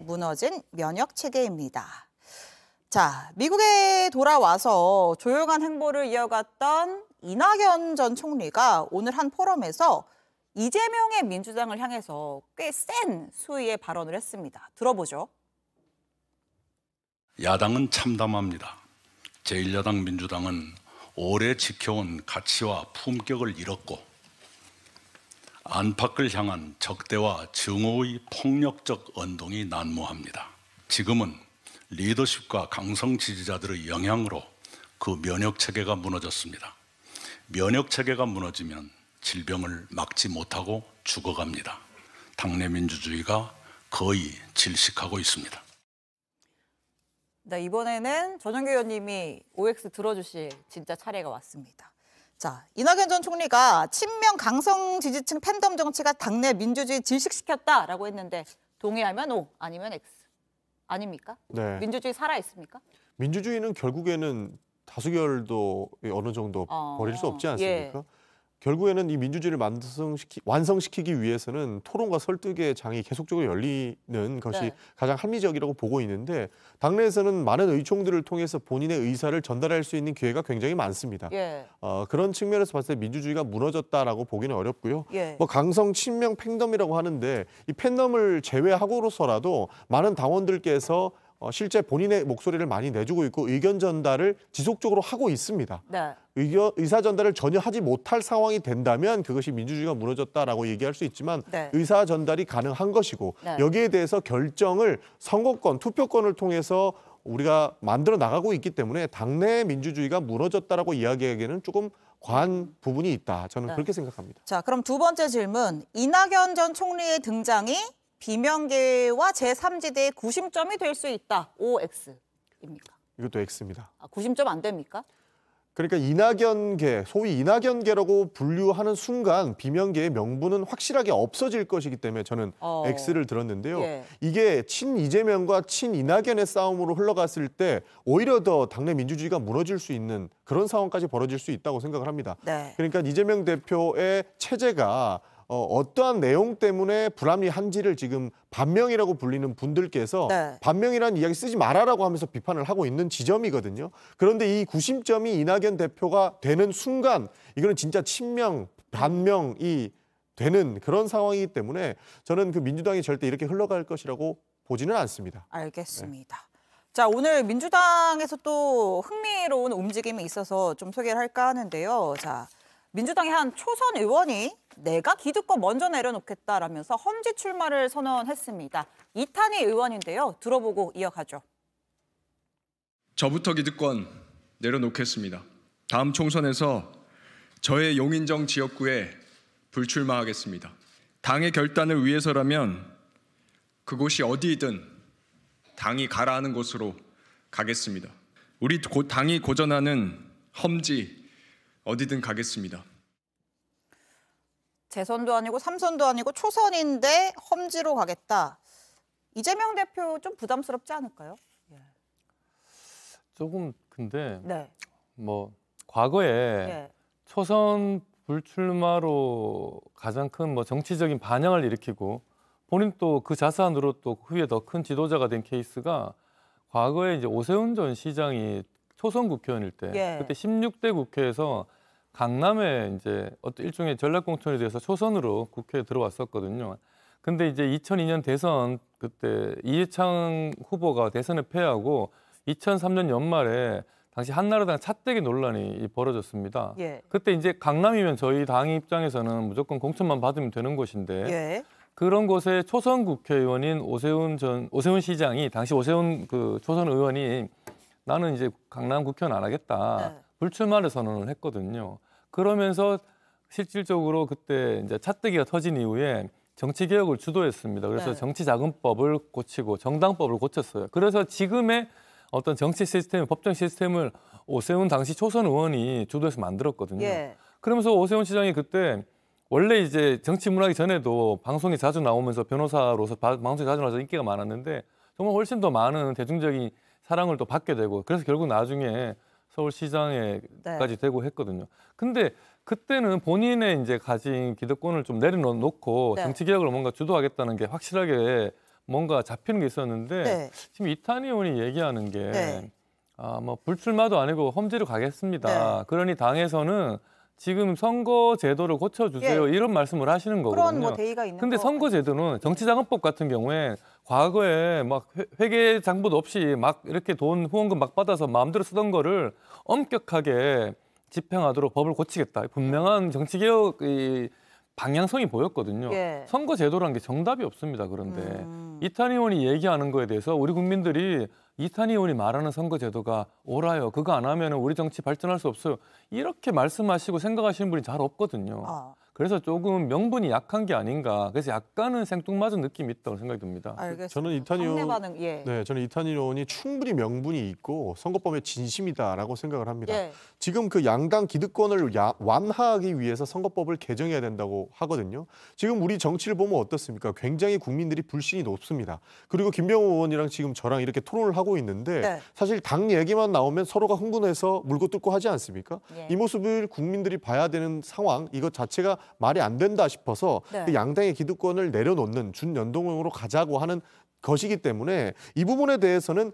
무너진 면역 체계입니다. 자, 미국에 돌아와서 조용한 행보를 이어갔던 이낙연 전 총리가 오늘 한 포럼에서 이재명의 민주당을 향해서 꽤 센 수위의 발언을 했습니다. 들어보죠. 야당은 참담합니다. 제1야당 민주당은 오래 지켜온 가치와 품격을 잃었고 안팎을 향한 적대와 증오의 폭력적 언동이 난무합니다. 지금은 리더십과 강성 지지자들의 영향으로 그 면역체계가 무너졌습니다. 면역체계가 무너지면 질병을 막지 못하고 죽어갑니다. 당내 민주주의가 거의 질식하고 있습니다. 네, 이번에는 전영규 의원님이 OX 들어주실 진짜 차례가 왔습니다. 자, 이낙연 전 총리가 친명 강성 지지층 팬덤 정치가 당내 민주주의 질식시켰다라고 했는데 동의하면 O, 아니면 X. 아닙니까? 네. 민주주의 살아있습니까? 민주주의는 결국에는 다수결도 어느 정도 버릴 수 없지 않습니까? 예. 결국에는 이 민주주의를 완성시키기 위해서는 토론과 설득의 장이 계속적으로 열리는 것이 네. 가장 합리적이라고 보고 있는데 당내에서는 많은 의총들을 통해서 본인의 의사를 전달할 수 있는 기회가 굉장히 많습니다. 예. 그런 측면에서 봤을 때 민주주의가 무너졌다라고 보기는 어렵고요. 예. 뭐 강성 친명 팬덤이라고 하는데 이 팬덤을 제외하고로서라도 많은 당원들께서 실제 본인의 목소리를 많이 내주고 있고 의견 전달을 지속적으로 하고 있습니다. 네. 의사 전달을 전혀 하지 못할 상황이 된다면 그것이 민주주의가 무너졌다라고 얘기할 수 있지만 네. 의사 전달이 가능한 것이고 네. 여기에 대해서 결정을 선거권, 투표권을 통해서 우리가 만들어 나가고 있기 때문에 당내 민주주의가 무너졌다라고 이야기하기에는 조금 과한 부분이 있다. 저는 네. 그렇게 생각합니다. 자, 그럼 두 번째 질문. 이낙연 전 총리의 등장이 비명계와 제3지대의 구심점이 될 수 있다. OX입니까? 이것도 X입니다. 구심점 안 됩니까? 그러니까 이낙연계, 소위 이낙연계라고 분류하는 순간 비명계의 명분은 확실하게 없어질 것이기 때문에 저는 X를 들었는데요. 예. 이게 친 이재명과 친 이낙연의 싸움으로 흘러갔을 때 오히려 더 당내 민주주의가 무너질 수 있는 그런 상황까지 벌어질 수 있다고 생각을 합니다. 네. 그러니까 이재명 대표의 체제가 어떠한 내용 때문에 불합리한지를 지금 반명이라고 불리는 분들께서 네. 반명이라는 이야기 쓰지 말아라고 하면서 비판을 하고 있는 지점이거든요. 그런데 이 구심점이 이낙연 대표가 되는 순간 이거는 진짜 친명, 반명이 되는 그런 상황이기 때문에 저는 그 민주당이 절대 이렇게 흘러갈 것이라고 보지는 않습니다. 알겠습니다. 네. 자, 오늘 민주당에서 또 흥미로운 움직임이 있어서 좀 소개를 할까 하는데요. 자, 민주당의 한 초선 의원이 내가 기득권 먼저 내려놓겠다라면서 험지 출마를 선언했습니다. 이탄희 의원인데요. 들어보고 이어가죠. 저부터 기득권 내려놓겠습니다. 다음 총선에서 저의 용인정 지역구에 불출마하겠습니다. 당의 결단을 위해서라면 그곳이 어디이든 당이 가라하는 곳으로 가겠습니다. 우리 당이 고전하는 험지 어디든 가겠습니다. 재선도 아니고 3선도 아니고 초선인데 험지로 가겠다. 이재명 대표 좀 부담스럽지 않을까요? 예. 조금 근데 네. 뭐 과거에 예. 초선 불출마로 가장 큰 뭐 정치적인 반향을 일으키고 본인 또 그 자산으로 또 후에 더 큰 지도자가 된 케이스가 과거에 이제 오세훈 전 시장이 초선 국회의원일 때 예. 그때 16대 국회에서 강남에 이제 어떤 일종의 전략공천에 대해서 초선으로 국회에 들어왔었거든요. 근데 이제 2002년 대선 그때 이해창 후보가 대선에 패하고 2003년 연말에 당시 한나라당 차떼기 논란이 벌어졌습니다. 예. 그때 이제 강남이면 저희 당 입장에서는 무조건 공천만 받으면 되는 곳인데 예. 그런 곳에 초선 국회의원인 오세훈 시장이 당시 오세훈 그 초선 의원이 나는 이제 강남 국회의원 안 하겠다. 네. 불출마를 선언을 했거든요. 그러면서 실질적으로 그때 이제 차뜨기가 터진 이후에 정치 개혁을 주도했습니다. 그래서 네. 정치자금법을 고치고 정당법을 고쳤어요. 그래서 지금의 어떤 정치 시스템, 법정 시스템을 오세훈 당시 초선 의원이 주도해서 만들었거든요. 예. 그러면서 오세훈 시장이 그때 원래 이제 정치 문화기 전에도 방송에 자주 나오면서 변호사로서 방송에 자주 나와서 인기가 많았는데 정말 훨씬 더 많은 대중적인 사랑을 또 받게 되고 그래서 결국 나중에 서울시장에까지 네. 되고 했거든요. 근데 그때는 본인의 이제 가진 기득권을 좀 내려놓고 네. 정치 개혁을 뭔가 주도하겠다는 게 확실하게 뭔가 잡히는 게 있었는데 네. 지금 이탄희 의원이 얘기하는 게 네. 뭐 불출마도 아니고 험지로 가겠습니다. 네. 그러니 당에서는 지금 선거 제도를 고쳐주세요. 예. 이런 말씀을 하시는 그런 거거든요. 뭐 대의가 있는 근데 거 선거제도는 정치자금법 같은 경우에 과거에 막 회계 장부도 없이 막 이렇게 돈 후원금 막 받아서 마음대로 쓰던 거를 엄격하게 집행하도록 법을 고치겠다. 분명한 정치개혁의 방향성이 보였거든요. 예. 선거제도라는 게 정답이 없습니다. 그런데 이탄희 의원이 얘기하는 거에 대해서 우리 국민들이 이탄희 의원이 말하는 선거제도가 옳아요. 그거 안 하면 우리 정치 발전할 수 없어요. 이렇게 말씀하시고 생각하시는 분이 잘 없거든요. 아, 그래서 조금 명분이 약한 게 아닌가. 그래서 약간은 생뚱맞은 느낌이 있다고 생각이 듭니다. 알겠습니다. 저는 이탄희 상대 의원, 반응, 예. 네, 저는 이탄희 의원이 충분히 명분이 있고 선거법의 진심이다라고 생각을 합니다. 예. 지금 그 양당 기득권을 완화하기 위해서 선거법을 개정해야 된다고 하거든요. 지금 우리 정치를 보면 어떻습니까? 굉장히 국민들이 불신이 높습니다. 그리고 김병호 의원이랑 지금 저랑 이렇게 토론을 하고 있는데 네. 사실 당 얘기만 나오면 서로가 흥분해서 물고 뜯고 하지 않습니까? 예. 이 모습을 국민들이 봐야 되는 상황, 이것 자체가 말이 안 된다 싶어서 네. 그 양당의 기득권을 내려놓는 준연동형으로 가자고 하는 것이기 때문에 이 부분에 대해서는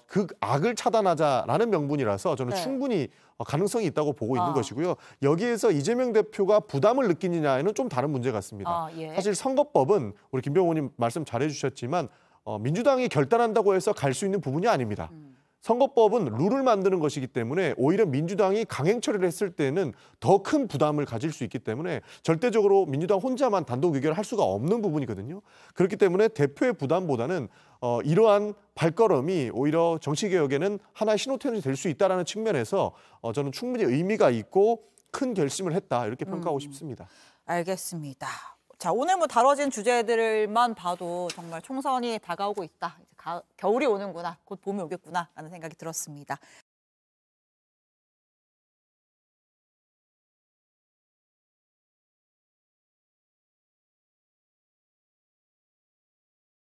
그 악을 차단하자라는 명분이라서 저는 네. 충분히 가능성이 있다고 보고 있는 아. 것이고요. 여기에서 이재명 대표가 부담을 느끼느냐에는 좀 다른 문제 같습니다. 아, 예. 사실 선거법은 우리 김병호 의원님 말씀 잘해주셨지만 민주당이 결단한다고 해서 갈 수 있는 부분이 아닙니다. 선거법은 룰을 만드는 것이기 때문에 오히려 민주당이 강행 처리를 했을 때는 더 큰 부담을 가질 수 있기 때문에 절대적으로 민주당 혼자만 단독 의결을 할 수가 없는 부분이거든요. 그렇기 때문에 대표의 부담보다는 이러한 발걸음이 오히려 정치개혁에는 하나의 신호탄이 될 수 있다는 측면에서 저는 충분히 의미가 있고 큰 결심을 했다 이렇게 평가하고 싶습니다. 알겠습니다. 자, 오늘 뭐 다뤄진 주제들만 봐도 정말 총선이 다가오고 있다. 이제 겨울이 오는구나, 곧 봄이 오겠구나 라는 생각이 들었습니다.